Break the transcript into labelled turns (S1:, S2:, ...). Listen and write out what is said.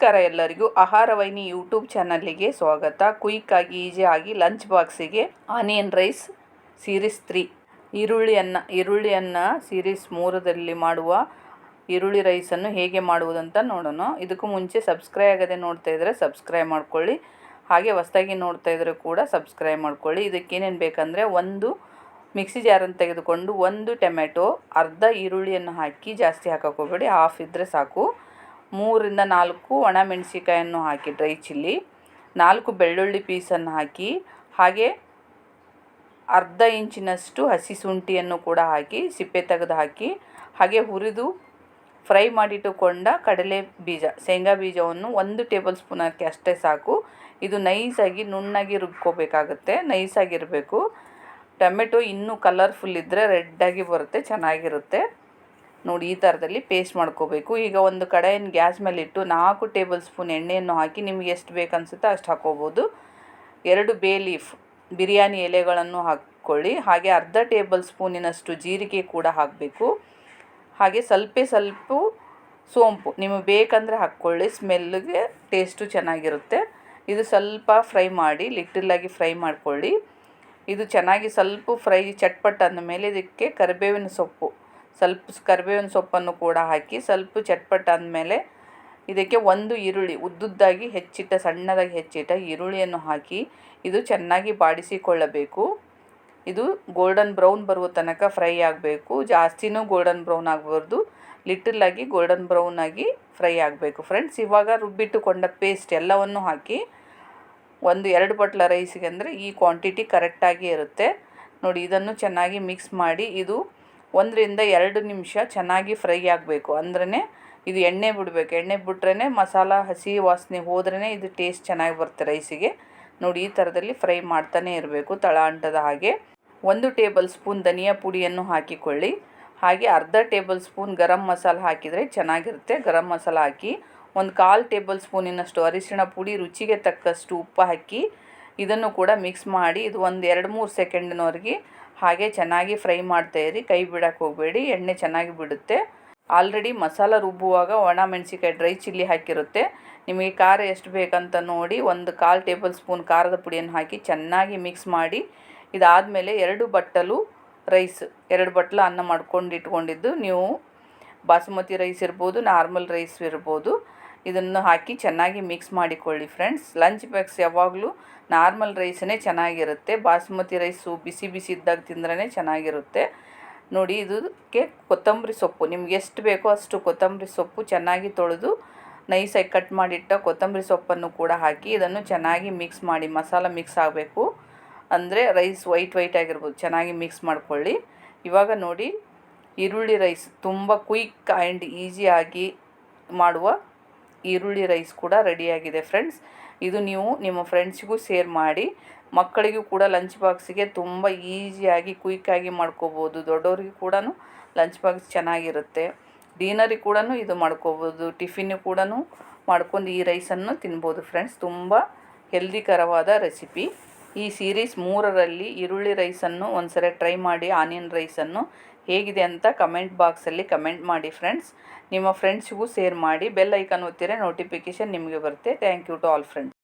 S1: ನಮಸ್ಕಾರ ಎಲ್ಲರಿಗೂ. ಆಹಾರ ವೈನಿ ಯೂಟ್ಯೂಬ್ ಚಾನಲ್ಗೆ ಸ್ವಾಗತ. ಕ್ವಿಕ್ಕಾಗಿ ಈಸಿಯಾಗಿ ಲಂಚ್ ಬಾಕ್ಸಿಗೆ ಆನಿಯನ್ ರೈಸ್ ಸೀರೀಸ್ 3 ಈರುಳ್ಳಿಯನ್ನು ಸೀರೀಸ್ 3ರಲ್ಲಿ ಮಾಡುವ ಈರುಳ್ಳಿ ರೈಸನ್ನು ಹೇಗೆ ಮಾಡುವುದಂತ ನೋಡೋಣ. ಇದಕ್ಕೂ ಮುಂಚೆ ಸಬ್ಸ್ಕ್ರೈಬ್ ಆಗದೆ ನೋಡ್ತಾ ಇದ್ದರೆ ಸಬ್ಸ್ಕ್ರೈಬ್ ಮಾಡ್ಕೊಳ್ಳಿ, ಹಾಗೆ ಹೊಸದಾಗಿ ನೋಡ್ತಾ ಇದ್ದರೆ ಕೂಡ ಸಬ್ಸ್ಕ್ರೈಬ್ ಮಾಡ್ಕೊಳ್ಳಿ. ಇದಕ್ಕೇನೇನು ಬೇಕಂದರೆ, ಒಂದು ಮಿಕ್ಸಿ ಜಾರನ್ನು ತೆಗೆದುಕೊಂಡು ಒಂದು ಟೊಮೆಟೊ, ಅರ್ಧ ಈರುಳ್ಳಿಯನ್ನು ಹಾಕಿ, ಜಾಸ್ತಿ ಹಾಕೋಕೋಬೇಡಿ, ಹಾಫ್ ಇದ್ದರೆ ಸಾಕು. 3 ರಿಂದ 4 ಒಣಮೆಣಸಿಕಾಯನ್ನು ಹಾಕಿ, ಡ್ರೈ ಚಿಲ್ಲಿ, 4 ಬೆಳ್ಳುಳ್ಳಿ ಪೀಸನ್ನು ಹಾಕಿ, ಹಾಗೆ ಅರ್ಧ ಇಂಚಿನಷ್ಟು ಹಸಿ ಶುಂಠಿಯನ್ನು ಕೂಡ ಹಾಕಿ ಸಿಪ್ಪೆ ತೆಗೆದು ಹಾಕಿ, ಹಾಗೆ ಹುರಿದು ಫ್ರೈ ಮಾಡಿಟ್ಟುಕೊಂಡ ಕಡಲೆ ಬೀಜ, ಶೇಂಗಾ ಬೀಜವನ್ನು 1 ಟೇಬಲ್ ಸ್ಪೂನ್ ಹಾಕಿ, ಅಷ್ಟೇ ಸಾಕು. ಇದು ನೈಸಾಗಿ ನುಣ್ಣಗೆ ರುಬ್ಕೋಬೇಕಾಗುತ್ತೆ, ನೈಸಾಗಿರಬೇಕು. ಟೊಮೆಟೊ ಇನ್ನೂ ಕಲರ್ಫುಲ್ ಇದ್ದರೆ ರೆಡ್ಡಾಗಿ ಬರುತ್ತೆ, ಚೆನ್ನಾಗಿರುತ್ತೆ ನೋಡಿ. ಈ ಥರದಲ್ಲಿ ಪೇಸ್ಟ್ ಮಾಡ್ಕೋಬೇಕು. ಈಗ ಒಂದು ಕಡಾಯನ್ನು ಗ್ಯಾಸ್ ಮೇಲೆ ಇಟ್ಟು 4 ಟೇಬಲ್ ಸ್ಪೂನ್ ಎಣ್ಣೆಯನ್ನು ಹಾಕಿ, ನಿಮಗೆ ಎಷ್ಟು ಬೇಕನ್ಸುತ್ತೆ ಅಷ್ಟು ಹಾಕೋಬೋದು. 2 ಬೇ ಲೀಫ್ ಬಿರಿಯಾನಿ ಎಲೆಗಳನ್ನು ಹಾಕ್ಕೊಳ್ಳಿ, ಹಾಗೆ ಅರ್ಧ ಟೇಬಲ್ ಸ್ಪೂನಿನಷ್ಟು ಜೀರಿಗೆ ಕೂಡ ಹಾಕಬೇಕು. ಹಾಗೆ ಸ್ವಲ್ಪ ಸೋಂಪು ನಿಮಗೆ ಬೇಕಂದರೆ ಹಾಕ್ಕೊಳ್ಳಿ, ಸ್ಮೆಲ್ಗೆ ಟೇಸ್ಟು ಚೆನ್ನಾಗಿರುತ್ತೆ. ಇದು ಸ್ವಲ್ಪ ಫ್ರೈ ಮಾಡಿ, ಲಿಟಲಾಗಿ ಫ್ರೈ ಮಾಡ್ಕೊಳ್ಳಿ. ಇದು ಚೆನ್ನಾಗಿ ಸ್ವಲ್ಪ ಫ್ರೈ ಚಟ್ಪಟ್ ಅಂದಮೇಲೆ ಇದಕ್ಕೆ ಕರಿಬೇವಿನ ಸೊಪ್ಪನ್ನು ಕೂಡ ಹಾಕಿ, ಸ್ವಲ್ಪ ಚಟ್ಪಟ್ ಆದಮೇಲೆ ಇದಕ್ಕೆ 1 ಈರುಳ್ಳಿ ಉದ್ದುದ್ದಾಗಿ ಸಣ್ಣದಾಗಿ ಹೆಚ್ಚಿಟ್ಟ ಈರುಳ್ಳಿಯನ್ನು ಹಾಕಿ, ಇದು ಚೆನ್ನಾಗಿ ಬಾಡಿಸಿಕೊಳ್ಳಬೇಕು. ಇದು ಗೋಲ್ಡನ್ ಬ್ರೌನ್ ಬರುವ ತನಕ ಫ್ರೈ ಆಗಬೇಕು. ಜಾಸ್ತಿನೂ ಗೋಲ್ಡನ್ ಬ್ರೌನ್ ಆಗಬಾರ್ದು, ಲಿಟಲಾಗಿ ಗೋಲ್ಡನ್ ಬ್ರೌನ್ ಆಗಿ ಫ್ರೈ ಆಗಬೇಕು ಫ್ರೆಂಡ್ಸ್. ಇವಾಗ ರುಬ್ಬಿಟ್ಟುಕೊಂಡ ಪೇಸ್ಟ್ ಎಲ್ಲವನ್ನು ಹಾಕಿ, 1-2 ಬಟ್ಲ ರೈಸಿಗೆ ಅಂದರೆ ಈ ಕ್ವಾಂಟಿಟಿ ಕರೆಕ್ಟಾಗಿ ಇರುತ್ತೆ ನೋಡಿ. ಇದನ್ನು ಚೆನ್ನಾಗಿ ಮಿಕ್ಸ್ ಮಾಡಿ, ಇದು 1 ರಿಂದ 2 ನಿಮಿಷ ಚೆನ್ನಾಗಿ ಫ್ರೈ ಆಗಬೇಕು. ಅಂದ್ರೇ ಇದು ಎಣ್ಣೆ ಬಿಡಬೇಕು. ಎಣ್ಣೆ ಬಿಟ್ರೇ ಮಸಾಲ ಹಸಿ ವಾಸನೆ ಹೋದ್ರೇ ಇದು ಟೇಸ್ಟ್ ಚೆನ್ನಾಗಿ ಬರುತ್ತೆ ರೈಸಿಗೆ ನೋಡಿ. ಈ ಥರದಲ್ಲಿ ಫ್ರೈ ಮಾಡ್ತಾನೆ ಇರಬೇಕು, ತಳ ಅಂಟದ ಹಾಗೆ. 1 ಟೇಬಲ್ ಸ್ಪೂನ್ ಧನಿಯಾ ಪುಡಿಯನ್ನು ಹಾಕಿಕೊಳ್ಳಿ, ಹಾಗೆ ಅರ್ಧ ಟೇಬಲ್ ಸ್ಪೂನ್ ಗರಂ ಮಸಾಲ ಹಾಕಿದರೆ ಚೆನ್ನಾಗಿರುತ್ತೆ. ಗರಂ ಮಸಾಲ ಹಾಕಿ, 1/4 ಟೇಬಲ್ ಸ್ಪೂನಿನಷ್ಟು ಅರಿಶಿಣ ಪುಡಿ, ರುಚಿಗೆ ತಕ್ಕಷ್ಟು ಉಪ್ಪು ಹಾಕಿ, ಇದನ್ನು ಕೂಡ ಮಿಕ್ಸ್ ಮಾಡಿ, ಇದು 1-2-3 ಸೆಕೆಂಡ್ನವರೆಗೆ ಹಾಗೆ ಚೆನ್ನಾಗಿ ಫ್ರೈ ಮಾಡ್ತಾಯಿರಿ. ಕೈ ಬಿಡೋಕ್ಕೆ ಹೋಗಬೇಡಿ, ಎಣ್ಣೆ ಚೆನ್ನಾಗಿ ಬಿಡುತ್ತೆ. ಆಲ್ರೆಡಿ ಮಸಾಲ ರುಬ್ಬುವಾಗ ಒಣ ಮೆಣಸಿಕಾಯಿ, ಡ್ರೈ ಚಿಲ್ಲಿ ಹಾಕಿರುತ್ತೆ. ನಿಮಗೆ ಖಾರ ಎಷ್ಟು ಬೇಕಂತ ನೋಡಿ 1/4 ಟೇಬಲ್ ಸ್ಪೂನ್ ಖಾರದ ಪುಡಿಯನ್ನು ಹಾಕಿ ಚೆನ್ನಾಗಿ ಮಿಕ್ಸ್ ಮಾಡಿ, ಇದಾದಮೇಲೆ 2 ಬಟ್ಟಲು ರೈಸ್, 2 ಬಟ್ಲು ಅನ್ನ ಮಾಡ್ಕೊಂಡು ಇಟ್ಕೊಂಡಿದ್ದು, ನೀವು ಬಾಸುಮತಿ ರೈಸ್ ಇರ್ಬೋದು, ನಾರ್ಮಲ್ ರೈಸ್ ಇರ್ಬೋದು, ಇದನ್ನು ಹಾಕಿ ಚೆನ್ನಾಗಿ ಮಿಕ್ಸ್ ಮಾಡಿಕೊಳ್ಳಿ ಫ್ರೆಂಡ್ಸ್. ಲಂಚ್ ಬಾಕ್ಸ್ ಯಾವಾಗಲೂ ನಾರ್ಮಲ್ ರೈಸೇ ಚೆನ್ನಾಗಿರುತ್ತೆ, ಬಾಸುಮತಿ ರೈಸು ಬಿಸಿ ಇದ್ದಾಗ ತಿಂದ್ರೇ ಚೆನ್ನಾಗಿರುತ್ತೆ ನೋಡಿ. ಇದಕ್ಕೆ ಕೊತ್ತಂಬರಿ ಸೊಪ್ಪು ನಿಮ್ಗೆ ಎಷ್ಟು ಬೇಕೋ ಅಷ್ಟು ಕೊತ್ತಂಬರಿ ಸೊಪ್ಪು ಚೆನ್ನಾಗಿ ತೊಳೆದು ನೈಸಾಗಿ ಕಟ್ ಮಾಡಿಟ್ಟ ಕೊತ್ತಂಬರಿ ಸೊಪ್ಪನ್ನು ಕೂಡ ಹಾಕಿ, ಇದನ್ನು ಚೆನ್ನಾಗಿ ಮಿಕ್ಸ್ ಮಾಡಿ. ಮಸಾಲ ಮಿಕ್ಸ್ ಆಗಬೇಕು, ಅಂದರೆ ರೈಸ್ ವೈಟ್ ಆಗಿರ್ಬೋದು, ಚೆನ್ನಾಗಿ ಮಿಕ್ಸ್ ಮಾಡ್ಕೊಳ್ಳಿ. ಇವಾಗ ನೋಡಿ, ಈರುಳ್ಳಿ ರೈಸ್ ತುಂಬ ಕ್ವಿಕ್ ಆ್ಯಂಡ್ ಈಸಿಯಾಗಿ ಮಾಡುವ ಈರುಳ್ಳಿ ರೈಸ್ ಕೂಡ ರೆಡಿಯಾಗಿದೆ ಫ್ರೆಂಡ್ಸ್. ಇದು ನೀವು ನಿಮ್ಮ ಫ್ರೆಂಡ್ಸಿಗೂ ಶೇರ್ ಮಾಡಿ, ಮಕ್ಕಳಿಗೂ ಕೂಡ ಲಂಚ್ ಬಾಕ್ಸಿಗೆ ತುಂಬ ಈಸಿಯಾಗಿ ಕ್ವಿಕ್ಕಾಗಿ ಮಾಡ್ಕೋಬೋದು. ದೊಡ್ಡವ್ರಿಗೆ ಕೂಡ ಲಂಚ್ ಬಾಕ್ಸ್ ಚೆನ್ನಾಗಿರುತ್ತೆ. ಡಿನ್ನರಿಗೆ ಕೂಡ ಇದು ಮಾಡ್ಕೋಬೋದು, ಟಿಫಿನ್ ಕೂಡ ಮಾಡ್ಕೊಂಡು ಈ ರೈಸನ್ನು ತಿನ್ಬೋದು ಫ್ರೆಂಡ್ಸ್. ತುಂಬ ಹೆಲ್ದಿಕರವಾದ ರೆಸಿಪಿ. ಈ ಸೀರೀಸ್ 3ರಲ್ಲಿ ಈರುಳ್ಳಿ ರೈಸನ್ನು ಒಂದ್ಸರಿ ಟ್ರೈ ಮಾಡಿ. ಆನಿಯನ್ ರೈಸನ್ನು ಹೇಗಿದೆ ಅಂತ ಕಮೆಂಟ್ ಬಾಕ್ಸಲ್ಲಿ ಕಮೆಂಟ್ ಮಾಡಿ ಫ್ರೆಂಡ್ಸ್. ನಿಮ್ಮ ಫ್ರೆಂಡ್ಸಿಗೂ ಶೇರ್ ಮಾಡಿ, ಬೆಲ್ ಐಕಾನ್ ಒತ್ತಿರೆ ನೋಟಿಫಿಕೇಷನ್ ನಿಮಗೆ ಬರುತ್ತೆ. Thank you to all friends.